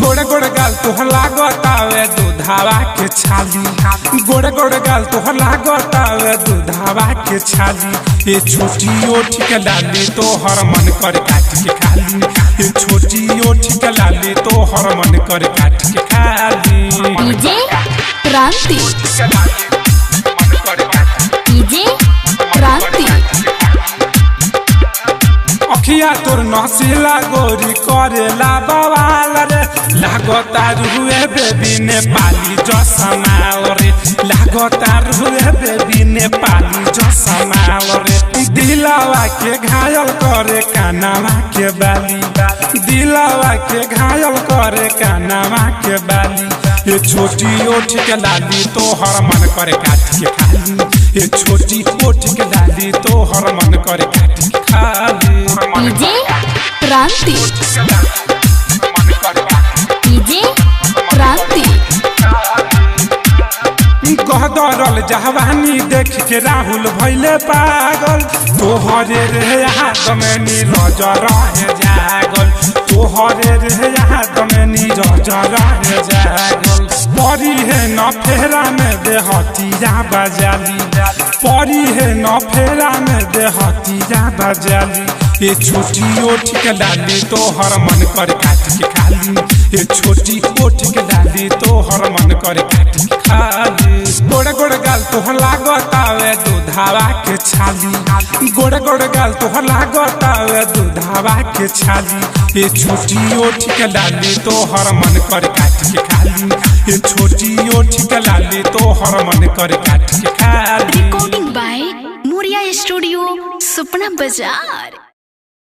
गोड़ गोड़ गाल तोहर लागतावे दूधावा के छाली। गोड़ गोड़ गाल तोहर लागतावे दूधावा के छाली। ये छोटी ओठी के लाली तोहर मन कर काट के खाली। ये छोटी ओठी के लाली तोहर मन कर काट के खाली। डीजे क्रांति, डीजे क्रांति। अखिया तोर नसीला गोरी करेला बवाल रे। लागतार हुए बेबी नेपाली जसमाल रे। लागतार हुए बेबी नेपाली जसमाल रे। दिलवा के घायल करे कानवा के बाली। दिलवा के घायल करे कानवा के बाली। ये छोटी ओठ के लाली तोहर मन करे काट के खाली। ये छोटी ओठ के लाली तोहर मन करे काट के खाली। डीजे क्रांति, डीजे क्रांति। गहदरल जवानी देख के राहुल भैले पागल। तोहरे रे हाथ में नीरज रहे जागल। तोहरे रे हाथ में नीरज रहे जागल। परी है न फेरा में देहतिया बजाली। परी है न फेरा में देहतिया बजाली। ये छोटी ओठ के लाली तोहर मन कर काट के खाली। ये छोटी ओठ के लाली तोहर मन कर काट के खाली। गोड़ गोड़ गाल तोहर लागतावे दूधावा के छाली। गोड़ गोड़ गाल तोहर लागतावे दूधावा के छाली। ये छोटी ओठ के लाली तोहर मन कर काट के खाली। ये छोटी ओठ के लाली तोहर मन कर काट के खाली। रिकॉर्डिंग बाय मोरिया स्टूडियो, सपना बाजार।